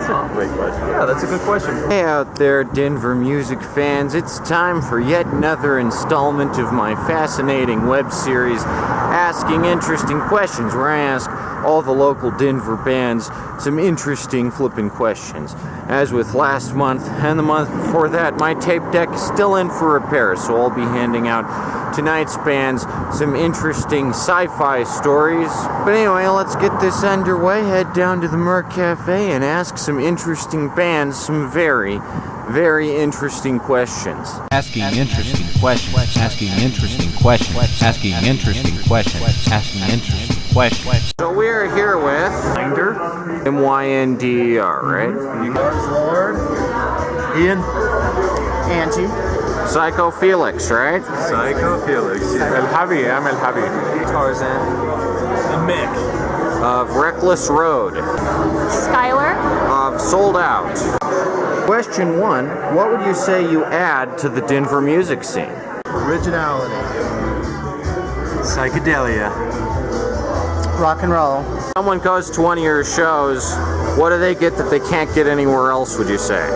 a great question. Yeah, that's a good question. Hey out there, Denver music fans. It's time for yet another installment of my fascinating web series, Asking Interesting Questions, where I ask all the local Denver bands some interesting flipping questions. As with last month and the month before that, my tape deck is still in for repair, so I'll be handing out tonight's bands some interesting sci-fi stories. But anyway, let's get this underway. Head down to the Merc Cafe and ask some interesting bands some very, very interesting questions. Asking interesting questions. Asking interesting questions. Asking interesting questions. Asking interesting questions. So we are here with MYNDER. MYNDER, right? You Lord. Ian. Angie. Psycho Felix, right? Psycho Felix. El Javi. I'm El Javi. Tarzan. And Mick. Of Reckless Road. Skylar. Of Sold Out. Question 1. What would you say you add to the Denver music scene? Originality. Psychedelia. Rock and roll. Someone goes to one of your shows, what do they get that they can't get anywhere else, would you say?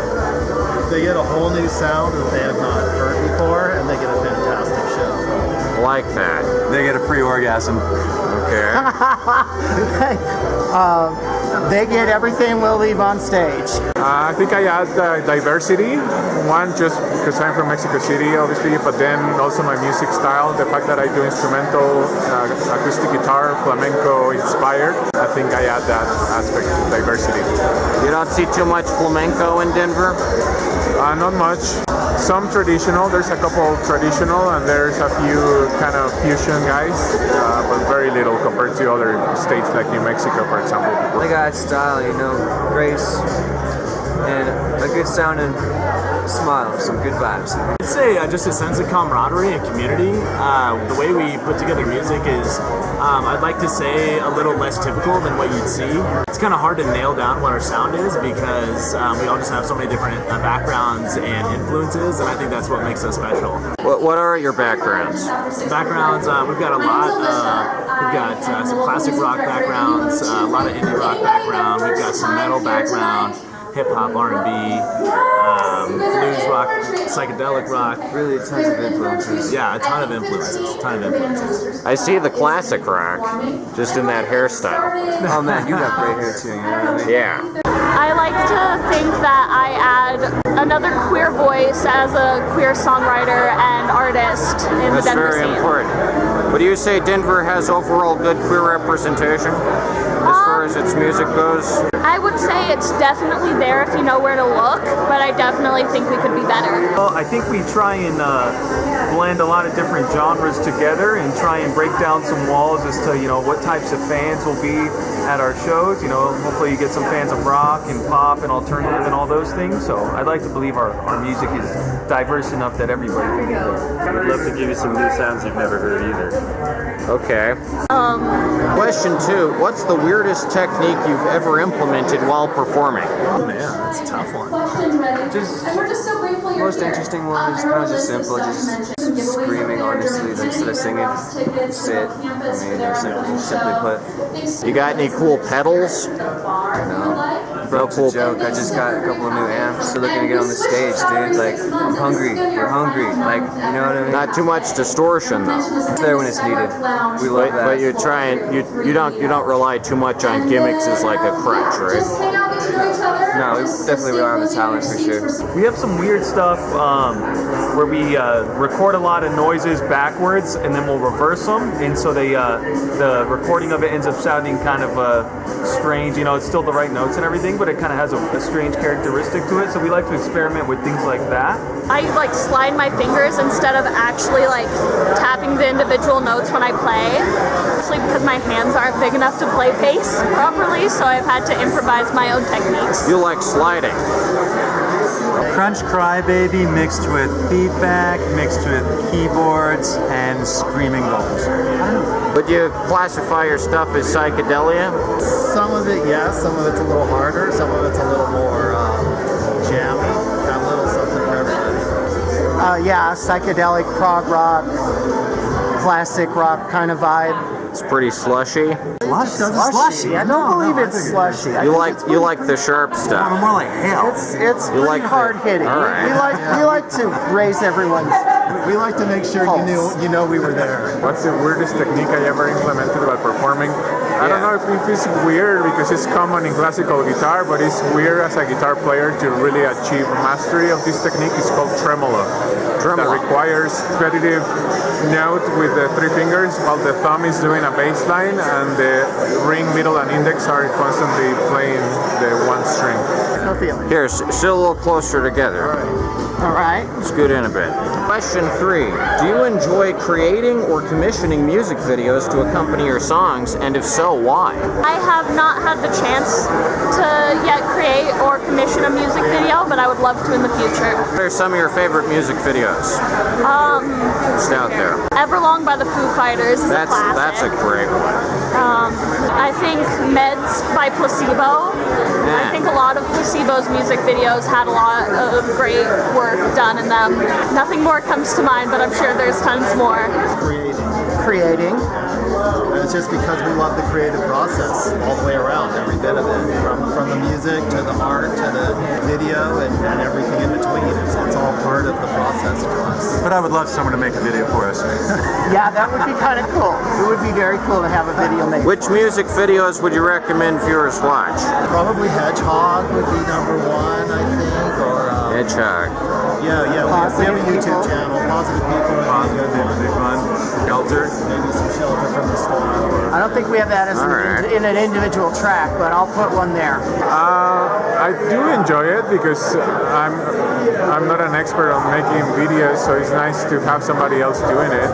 They get a whole new sound that they have not heard before, and they get a fantastic show. Like that. They get a free orgasm. Okay. They get everything we'll leave on stage. I think I add diversity. One, just because I'm from Mexico City, obviously, but then also my music style, the fact that I do instrumental, acoustic guitar, flamenco inspired. I think I add that aspect to diversity. You don't see too much flamenco in Denver? Not much. Some traditional, there's a couple traditional, and there's a few kind of fusion guys, but very little compared to other states like New Mexico, for example. They got style, you know, grace, and a good sound and smile, some good vibes. I'd say just a sense of camaraderie and community. The way we put together music is, I'd like to say, a little less typical than what you'd see. It's kind of hard to nail down what our sound is because we all just have so many different backgrounds and influences, and I think that's what makes us special. What are your backgrounds? Backgrounds, we've got a lot. We've got some classic rock backgrounds, a lot of indie rock background. We've got some metal background, hip hop, R&B, blues rock, psychedelic rock. Really tons of influences. Yeah, a ton of influences. I see the classic rock, just in that hairstyle. Oh man, you got great hair too, you know what I mean? Yeah. I like to think that I add another queer voice as a queer songwriter and artist in That's the Denver very scene. important. Would you say Denver has overall good queer representation as far as its music goes? I would say it's definitely there if you know where to look, but I definitely think we could be better. Well, I think we try and blend a lot of different genres together and try and break down some walls as to, you know, what types of fans will be at our shows. You know, hopefully you get some fans of rock and pop and alternative and all those things. So I'd like to believe our music is diverse enough that everybody can get there. We'd love to give you some new sounds you've never heard either. Okay. Question 2. What's the weirdest technique you've ever implemented while performing? Oh man, that's a tough one. Just most interesting one is kind of just simple, just screaming honestly instead of singing. Sit. I mean, simply put. You got any cool pedals? No. Broke's a joke. I just got a couple of new amps. Still looking to get on the stage, dude. Like, I'm hungry. We're hungry. Like, you know what I mean? Not too much distortion though. It's there when it's needed. We love that. But you're trying. You don't rely too much on gimmicks as like a crutch, right? No, we definitely rely on the talent for sure. We have some weird stuff where we record a lot of noises backwards and then we'll reverse them, and so the recording of it ends up sounding kind of strange. You know, it's still the right notes and everything, but it kind of has a strange characteristic to it. So we like to experiment with things like that. I like slide my fingers instead of actually like tapping the individual notes when I play. Mostly because my hands aren't big enough to play bass properly, so I've had to improvise my own techniques. You like sliding. Crunch Crybaby mixed with feedback, mixed with keyboards and screaming vocals. Would you classify your stuff as psychedelia? Some of it, yes. Some of it's a little harder. Some of it's a little more jammy. Got a little something for everybody. Yeah, psychedelic prog rock, classic rock kind of vibe. It's pretty slushy. Slushy. I don't believe it's slushy. You like the sharp stuff. More like hell. It's pretty like the- hard hitting. all right. We like to raise everyone's. We like to make sure you know we were there. What's the weirdest technique I ever implemented while performing? I don't know if it's weird because it's common in classical guitar, but it's weird as a guitar player to really achieve mastery of this technique. It's called tremolo. That requires repetitive note with the 3 fingers while the thumb is doing a bass line and the ring, middle, and index are constantly playing the one string. No feeling. Here, sit a little closer together. All right. Scoot in a bit. Question 3. Do you enjoy creating or commissioning music videos to accompany your songs, and if so, why? I have not had the chance to yet create or commission a music video, but I would love to in the future. What are some of your favorite music videos? It's out there. Everlong by the Foo Fighters is a classic. That's a great one. I think Meds by Placebo. I think a lot of Placebo's music videos had a lot of great work done in them. Nothing more comes to mind, but I'm sure there's tons more. Creating. And it's just because we love the creative process all the way around, every bit of it, from the music to the art to the video and everything in between. It's all part of the process to us. But I would love someone to make a video for us. Yeah, that would be kind of cool. It would be very cool to have a video made. Which music videos would you recommend viewers watch? Probably Hedgehog would be number 1, I think, or Hedgehog. yeah, we have a YouTube channel, Positive People. Would be fun. Shelter. Maybe some Shelter from the Storm. I don't think we have that as in an individual track, but I'll put one there. I do enjoy it because I'm not an expert on making videos, so it's nice to have somebody else doing it.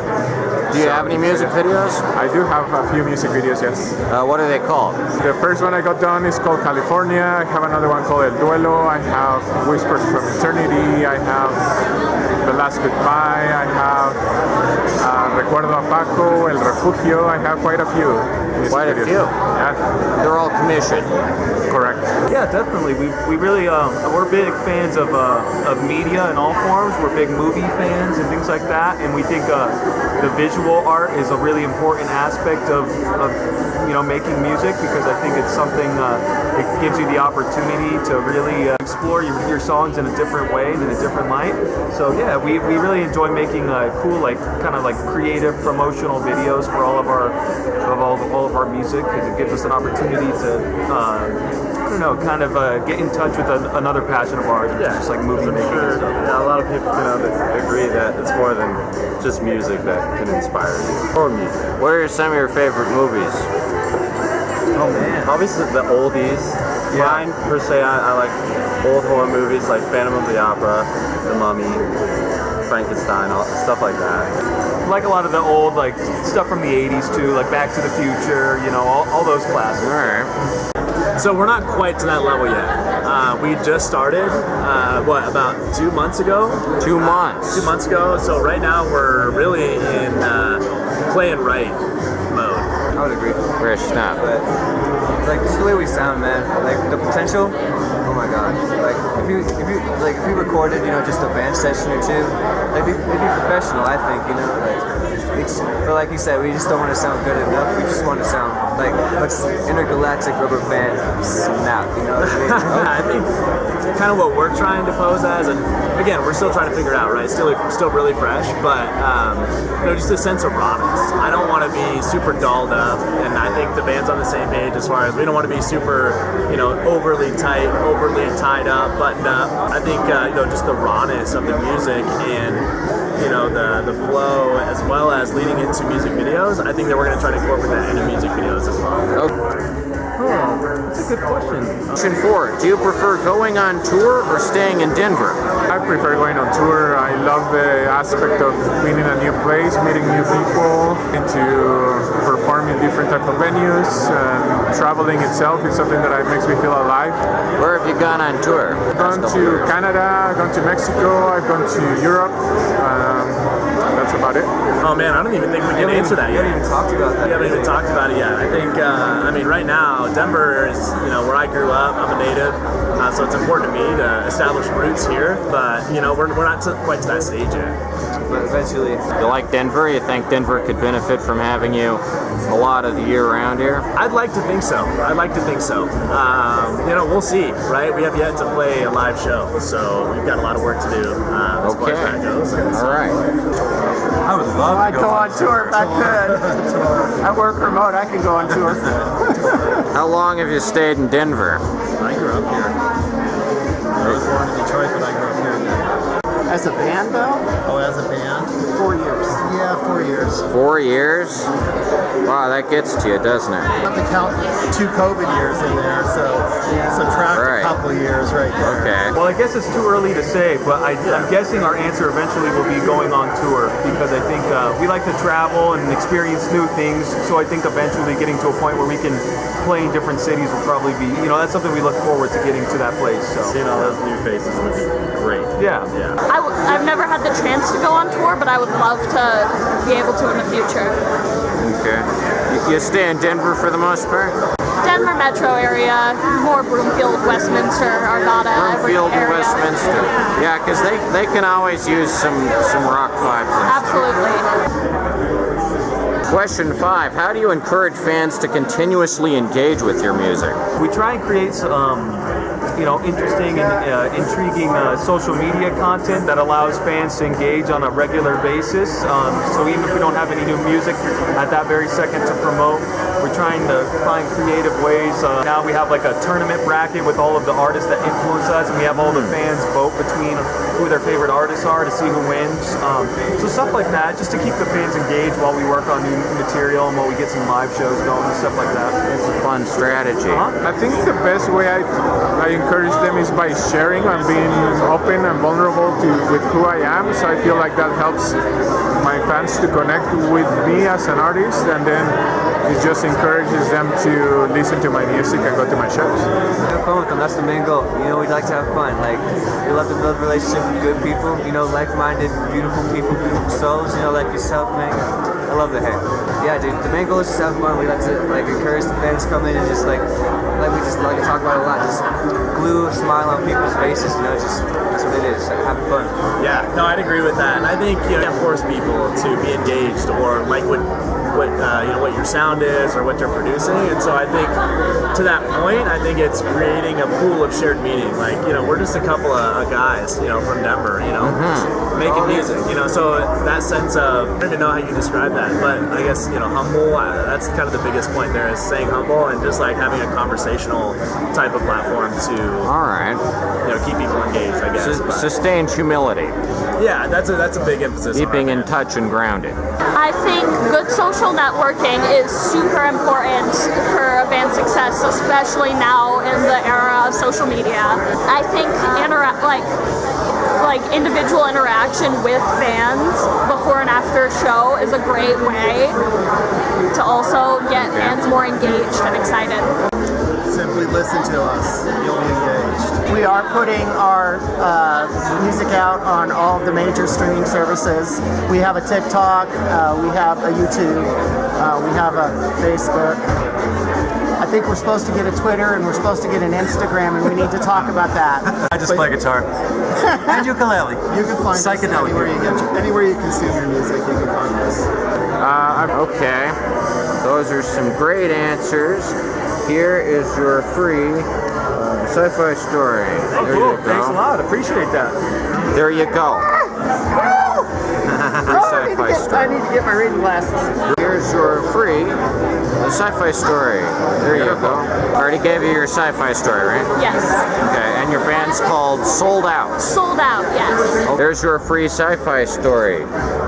Do you have any music videos? I do have a few music videos, yes. What are they called? The first one I got done is called California. I have another one called El Duelo. I have Whispers from Eternity. I have The Last Goodbye. I have Recuerdo a Paco, El Refugio. I have quite a few. Quite a few? Yeah. They're all commissioned. Correct. Yeah, definitely. We really we're big fans of media in all forms. We're big movie fans and things like that, and we think the visual art is a really important aspect of making music, because I think it's something it gives you the opportunity to really explore your songs in a different way and in a different light. So yeah, we really enjoy making cool kind of creative promotional videos for all of our music, because it gives us an opportunity to get in touch with another passion of ours, which is just like movie making and stuff. Yeah, a lot of people can agree that it's more than just music that can inspire you. Or music. What are some of your favorite movies? Oh man. Obviously the oldies. Yeah. Mine, per se, I like old horror movies like Phantom of the Opera, The Mummy, Frankenstein, stuff like that. Like a lot of the old stuff from the 80s too, like Back to the Future, all those classics. All right. So we're not quite to that level yet. We just started, about 2 months ago? 2 months. 2 months ago. So right now we're really in play and write mode. I would agree. Fresh snap. But just the way we sound, man. The potential. Oh my god. If you recorded, just a band session or two, it'd be professional, I think, but like you said, we just don't want to sound good enough. We just want to sound like let's intergalactic rubber band snap, I think kind of what we're trying to pose as, and again, we're still trying to figure it out, right? Still really fresh, but just a sense of rawness. I don't want to be super dolled up, and I think the band's on the same page as far as we don't want to be super, overly tight, overly tied up, buttoned up. I think just the rawness of the music and the flow, as well as leading into music videos. I think that we're going to try to incorporate that into music videos as well. That's a good question. Question 4. Do you prefer going on tour or staying in Denver? I prefer going on tour. I love the aspect of being in a new place, meeting new people, and to perform in different type of venues. Traveling itself is something that makes me feel alive. Where have you gone on tour? I've gone to Canada, I've gone to Mexico, I've gone to Europe. that's about it. Oh man, I don't even think we can answer that yet. We haven't even talked about that. We haven't even talked about it yet. I think, I mean, right now, Denver is, where I grew up. I'm a native, so it's important to me to establish roots here. But, we're not quite to that stage yet. But eventually. You like Denver? You think Denver could benefit from having you a lot of the year around here? I'd like to think so. We'll see, right? We have yet to play a live show, so we've got a lot of work to do as far as that goes. All right. I would love I'd to go on tour if I could. I work remote. I can go on tour. How long have you stayed in Denver? I grew up here. I was born in Detroit, but I grew up here in Denver. As a band, though? Oh, as a band? 4 years. Yeah, 4 years. 4 years? Wow, that gets to you, doesn't it? I have to count 2 COVID years in there, so subtract Right. a couple years right there. Okay. Well, I guess it's too early to say, but I'm guessing our answer eventually will be going on tour because I think we like to travel and experience new things. So I think eventually getting to a point where we can play in different cities will probably be, that's something we look forward to getting to that place. So Seeing all those new faces would be great. yeah. I've never had the chance to go on tour, but I would love to be able to in the future. Okay. You stay in Denver for the most part? Denver metro area, more Broomfield, Westminster, Arvada, every Broomfield and area. Westminster. Yeah, because they can always use some rock vibes. Absolutely. Question 5. How do you encourage fans to continuously engage with your music? We try and create interesting and intriguing social media content that allows fans to engage on a regular basis. So even if we don't have any new music at that very second to promote, we're trying to find creative ways. Now we have like a tournament bracket with all of the artists that influence us, and we have all the fans vote between who their favorite artists are to see who wins. So stuff like that, just to keep the fans engaged while we work on new material and while we get some live shows going and stuff like that. It's a fun strategy. I think the best way I encourage them is by sharing and being open and vulnerable with who I am. So I feel like that helps my fans to connect with me as an artist, and then it just encourages them to listen to my music and go to my shows. Have fun with them. That's the main goal. We'd like to have fun. Like, we love to build relationships with good people. Like-minded, beautiful people, beautiful souls. Like yourself, man. I love the hair. Yeah, dude. The main goal is just have fun. We like to encourage the fans to come in and just like we just like to talk about it a lot. Just glue a smile on people's faces. Just that's what it is. Like having fun. Yeah, no, I'd agree with that, and I think you can't force people to be engaged or like what your sound is or what you're producing, and so I think to that point, I think it's creating a pool of shared meaning. Like we're just a couple of guys, from Denver, making music, so that sense of I don't even know how you describe that, but I guess humble. That's kind of the biggest point there is saying humble and just like having a conversational type of platform to All right. keep people engaged. I guess. Sustained humility. Yeah, that's a big emphasis. Keeping in touch and grounded. I think good social networking is super important for a band's success, especially now in the era of social media. I think like individual interaction with fans before and after a show is a great way to also get fans more engaged and excited. Simply listen to us. You'll be engaged. We are putting our music out on all of the major streaming services. We have a TikTok, we have a YouTube, we have a Facebook. I think we're supposed to get a Twitter and we're supposed to get an Instagram, and we need to talk about that. I just play guitar. And ukulele. You can find us anywhere you consume your music. You can find us. Okay. Those are some great answers. Here is your free sci-fi story. Oh, There cool. you go. Thanks a lot. Appreciate that. There you go. Sci-fi I story. need to get my reading glasses. Here's your free sci-fi story. There you go. I already gave you your sci-fi story, right? Yes. Okay, and your band's called Sold Out. Sold out, yes. There's your free sci-fi story.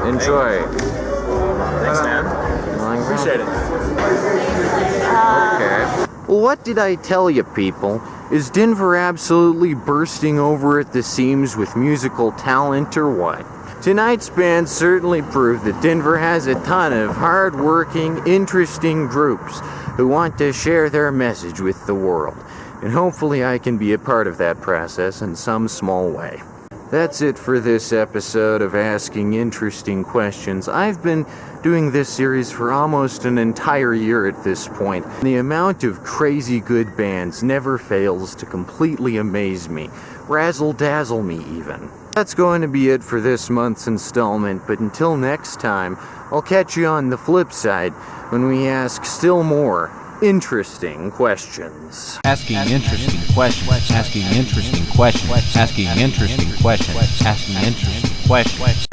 Enjoy. Thanks, man. Appreciate it. Okay. Well, what did I tell you, people? Is Denver absolutely bursting over at the seams with musical talent or what? Tonight's band certainly proved that Denver has a ton of hard-working, interesting groups who want to share their message with the world. And hopefully I can be a part of that process in some small way. That's it for this episode of Asking Interesting Questions. I've been doing this series for almost an entire year at this point. The amount of crazy good bands never fails to completely amaze me, razzle-dazzle me even. That's going to be it for this month's installment, but until next time, I'll catch you on the flip side when we ask still more interesting questions. Asking interesting questions. Asking interesting questions. Asking interesting questions. Asking interesting questions.